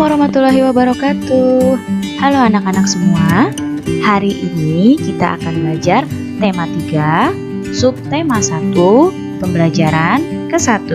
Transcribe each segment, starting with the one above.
Assalamualaikum warahmatullahi wabarakatuh. Halo anak-anak semua. Hari ini kita akan belajar tema 3, subtema 1, pembelajaran ke-1.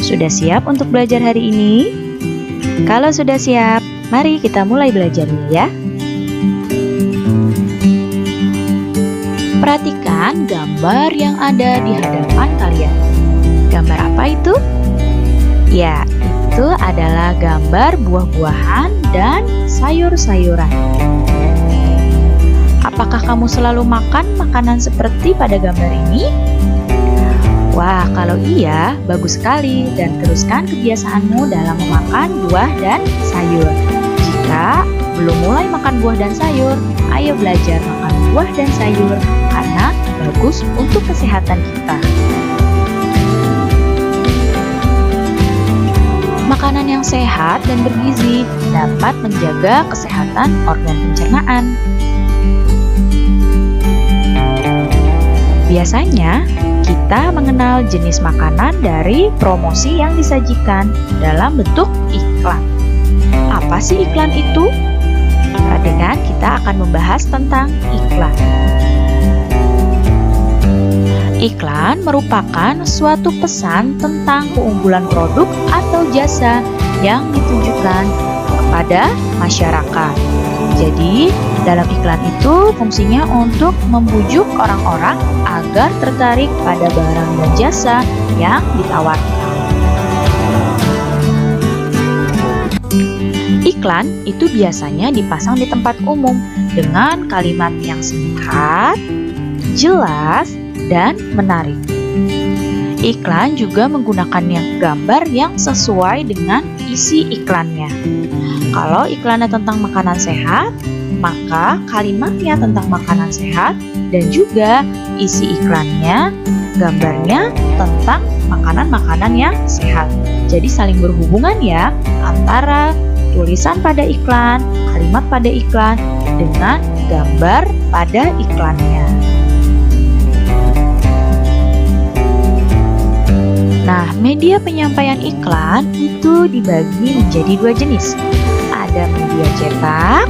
Sudah siap untuk belajar hari ini? Kalau sudah siap, mari kita mulai belajar dulu ya. Perhatikan gambar yang ada di hadapan kalian. Gambar apa itu? Ya, itu adalah gambar buah-buahan dan sayur-sayuran. Apakah kamu selalu makan makanan seperti pada gambar ini? Wah, kalau iya, bagus sekali dan teruskan kebiasaanmu dalam memakan buah dan sayur. Jika belum mulai makan buah dan sayur, ayo belajar makan buah dan sayur karena bagus untuk kesehatan kita. Makanan yang sehat dan bergizi dapat menjaga kesehatan organ pencernaan. Biasanya, kita mengenal jenis makanan dari promosi yang disajikan dalam bentuk iklan. Apa sih iklan itu? Perhatikan, kita akan membahas tentang iklan. Iklan merupakan suatu pesan tentang keunggulan produk atau jasa yang ditujukan kepada masyarakat. Jadi, dalam iklan itu fungsinya untuk membujuk orang-orang agar tertarik pada barang dan jasa yang ditawarkan. Iklan itu biasanya dipasang di tempat umum dengan kalimat yang singkat, jelas, dan menarik. Iklan juga menggunakan gambar yang sesuai dengan isi iklannya. Kalau iklannya tentang makanan sehat, maka kalimatnya tentang makanan sehat dan juga isi iklannya, gambarnya tentang makanan-makanan yang sehat. Jadi saling berhubungan ya antara tulisan pada iklan, kalimat pada iklan, dengan gambar pada iklannya. Nah, media penyampaian iklan itu dibagi menjadi 2 jenis. Ada media cetak,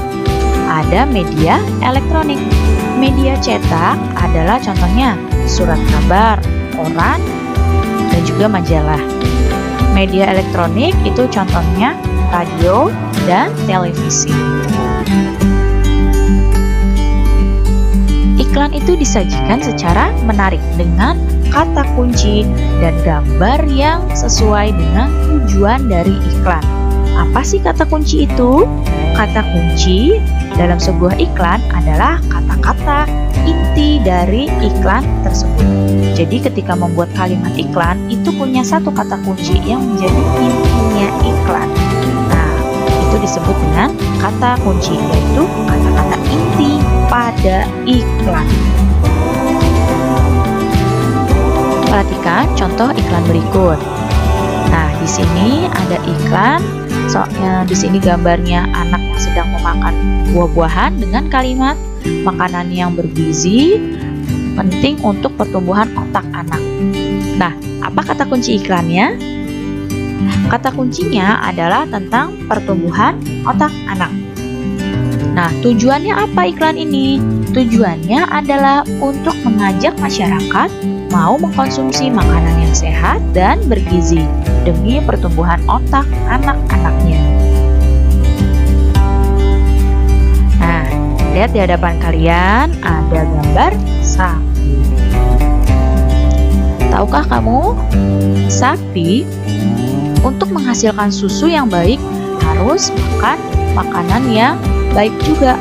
ada media elektronik. Media cetak adalah contohnya surat kabar, koran, dan juga majalah. Media elektronik itu contohnya radio dan televisi. Iklan itu disajikan secara menarik dengan kata kunci dan gambar yang sesuai dengan tujuan dari iklan. Apa sih kata kunci itu? Kata kunci dalam sebuah iklan adalah kata-kata inti dari iklan tersebut. Jadi ketika membuat kalimat iklan itu punya satu kata kunci yang menjadi intinya iklan. Nah, itu disebut dengan kata kunci, yaitu kata-kata inti pada iklan. Perhatikan contoh iklan berikut. Nah, di sini ada iklan. Di sini gambarnya anak yang sedang memakan buah-buahan dengan kalimat makanan yang bergizi penting untuk pertumbuhan otak anak. Nah, apa kata kunci iklannya? Kata kuncinya adalah tentang pertumbuhan otak anak. Nah, tujuannya apa iklan ini? Tujuannya adalah untuk mengajak masyarakat mau mengkonsumsi makanan yang sehat dan bergizi demi pertumbuhan otak anak-anaknya. Nah, lihat di hadapan kalian ada gambar sapi. Tahukah kamu, sapi untuk menghasilkan susu yang baik harus makan makanan yang baik juga.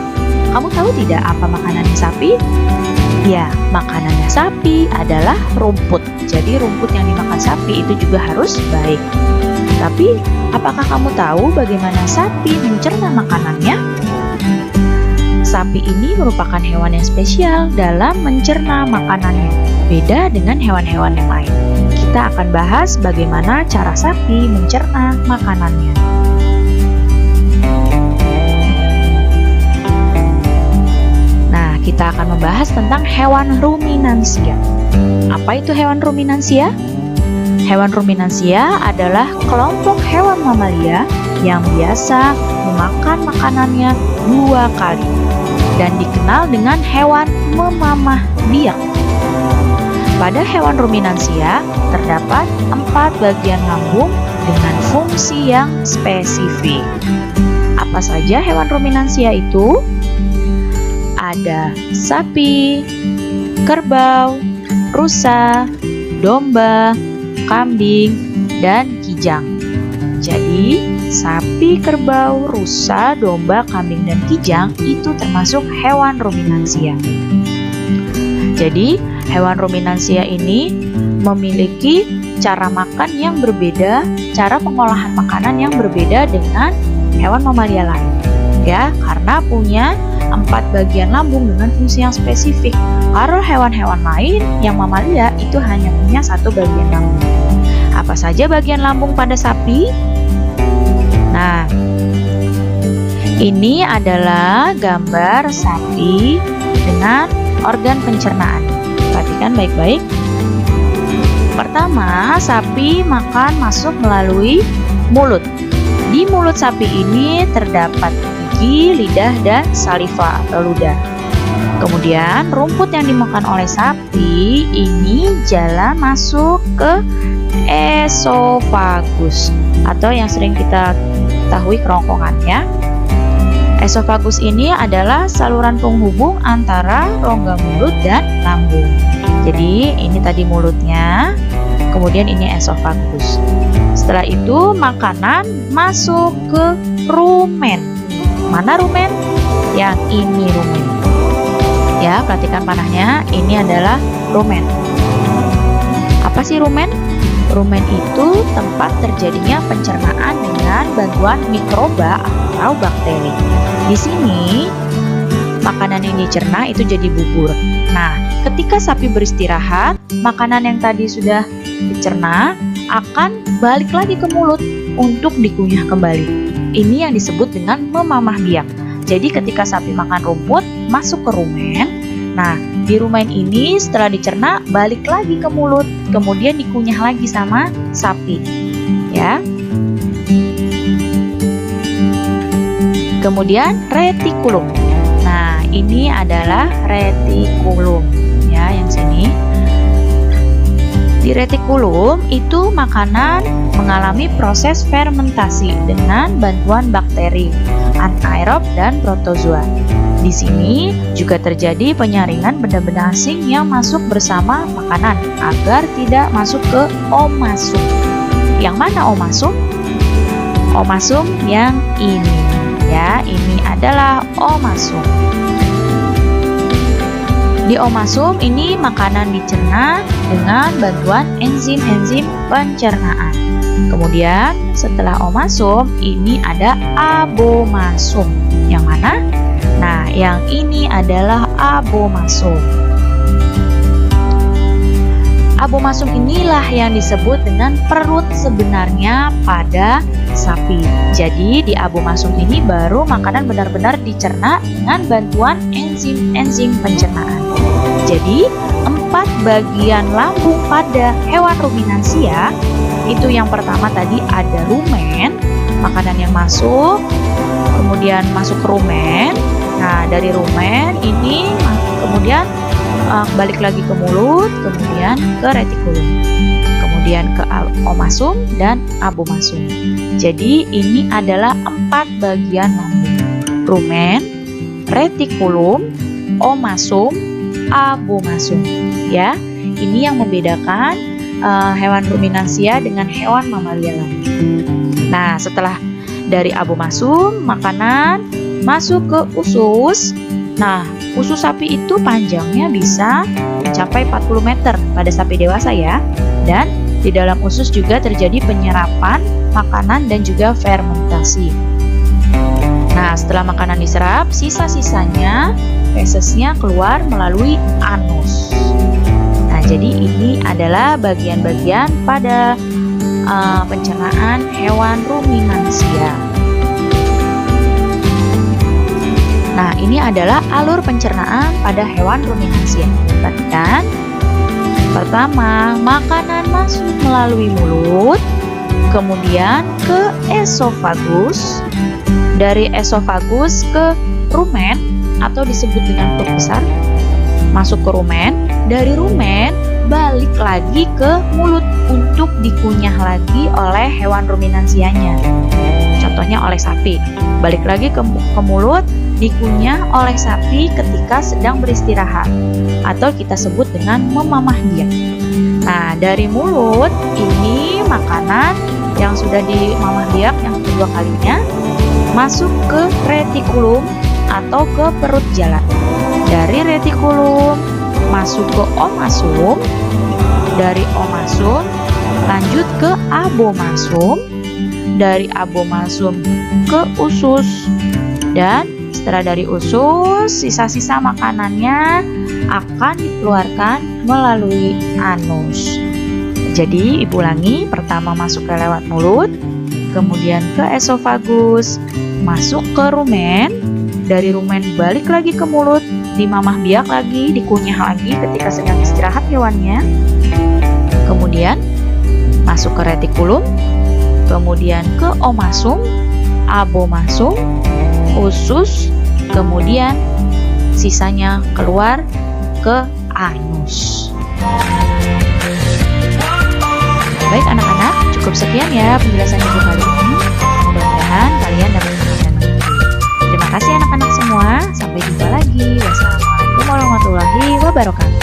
Kamu tahu tidak apa makanannya sapi? Ya, makanannya sapi adalah rumput. Jadi rumput yang dimakan sapi itu juga harus baik. Tapi, apakah kamu tahu bagaimana sapi mencerna makanannya? Sapi ini merupakan hewan yang spesial dalam mencerna makanannya. Beda dengan hewan-hewan yang lain. Kita akan bahas bagaimana cara sapi mencerna makanannya. Kita akan membahas tentang hewan ruminansia. Apa itu hewan ruminansia? Hewan ruminansia adalah kelompok hewan mamalia yang biasa memakan makanannya 2 kali dan dikenal dengan hewan memamah biak. Pada hewan ruminansia terdapat 4 bagian lambung dengan fungsi yang spesifik. Apa saja hewan ruminansia itu? Ada sapi, kerbau, rusa, domba, kambing, dan kijang. Jadi, sapi, kerbau, rusa, domba, kambing, dan kijang itu termasuk hewan ruminansia. Jadi, hewan ruminansia ini memiliki cara makan yang berbeda, cara pengolahan makanan yang berbeda dengan hewan mamalia lain. Ya, karena punya 4 bagian lambung dengan fungsi yang spesifik. Kalau hewan-hewan lain yang mamalia itu hanya punya 1 bagian lambung. Apa saja bagian lambung pada sapi? Nah, ini adalah gambar sapi dengan organ pencernaan. Perhatikan baik-baik. Pertama, sapi makan masuk melalui mulut. Di mulut sapi ini terdapat gigi, lidah, dan saliva atau ludah. Kemudian, rumput yang dimakan oleh sapi ini jalan masuk ke esofagus atau yang sering kita ketahui kerongkongan ya. Esofagus ini adalah saluran penghubung antara rongga mulut dan lambung. Jadi ini tadi mulutnya, kemudian ini esofagus. Setelah itu makanan masuk ke rumen. Mana rumen? Yang ini rumen. Ya, perhatikan panahnya, ini adalah rumen. Apa sih rumen? Rumen itu tempat terjadinya pencernaan dengan bantuan mikroba atau bakteri. Di sini, makanan yang dicerna itu jadi bubur. Nah, ketika sapi beristirahat, makanan yang tadi sudah dicerna akan balik lagi ke mulut untuk dikunyah kembali. Ini yang disebut dengan memamah biak. Jadi ketika sapi makan rumput, masuk ke rumen. Nah, di rumen ini setelah dicerna balik lagi ke mulut, kemudian dikunyah lagi sama sapi. Ya. Kemudian retikulum. Nah, ini adalah retikulum ya, yang sini. Di retikulum itu makanan mengalami proses fermentasi dengan bantuan bakteri, anaerob dan protozoa. Di sini juga terjadi penyaringan benda-benda asing yang masuk bersama makanan agar tidak masuk ke omasum. Yang mana omasum? Omasum yang ini ya, ini adalah omasum. Di omasum ini makanan dicerna dengan bantuan enzim-enzim pencernaan. Kemudian setelah omasum ini ada abomasum. Yang mana? Nah, yang ini adalah abomasum. Abomasum inilah yang disebut dengan perut sebenarnya pada sapi. Jadi di abomasum ini baru makanan benar-benar dicerna dengan bantuan enzim-enzim pencernaan. Jadi 4 bagian lambung pada hewan ruminansia itu yang pertama tadi ada rumen, makanan yang masuk, kemudian masuk ke rumen. Nah, dari rumen ini kemudian balik lagi ke mulut, kemudian ke retikulum, kemudian ke omasum dan abomasum. Jadi ini adalah 4 bagian lambung: rumen, retikulum, omasum, abomasum. Ya, ini yang membedakan hewan ruminansia dengan hewan mamalia lain. Nah, setelah dari abomasum, makanan masuk ke usus. Nah, usus sapi itu panjangnya bisa mencapai 40 meter pada sapi dewasa ya. Dan di dalam usus juga terjadi penyerapan makanan dan juga fermentasi. Nah, setelah makanan diserap, sisa-sisanya fesesnya keluar melalui anus. Nah, jadi ini adalah bagian-bagian pada pencernaan hewan ruminansia. Nah, ini adalah alur pencernaan pada hewan ruminansia. Perhatikan. Pertama, makanan masuk melalui mulut, kemudian ke esofagus, dari esofagus ke rumen atau disebut dengan perut besar, masuk ke rumen, dari rumen balik lagi ke mulut untuk dikunyah lagi oleh hewan ruminansianya. Contohnya oleh sapi, balik lagi ke mulut, dikunyah oleh sapi ketika sedang beristirahat atau kita sebut dengan memamah biak. Nah, dari mulut ini makanan yang sudah dimamah biak yang kedua kalinya masuk ke retikulum atau ke perut jalan. Dari retikulum masuk ke omasum, dari omasum lanjut ke abomasum, dari abomasum ke usus, dan setelah dari usus sisa-sisa makanannya akan dikeluarkan melalui anus. Jadi ibu ulangi, pertama masuk ke lewat mulut, kemudian ke esofagus, masuk ke rumen, dari rumen balik lagi ke mulut, dimamah biak lagi, dikunyah lagi ketika sedang istirahat hewannya, kemudian masuk ke retikulum, kemudian ke omasum, abomasum, usus, kemudian sisanya keluar ke anus. Baik anak-anak, cukup sekian ya penjelasan ibu kali ini. Mudah-mudahan kalian dapat mengerti. Terima kasih anak-anak semua. Sampai jumpa lagi. Wassalamualaikum warahmatullahi wabarakatuh.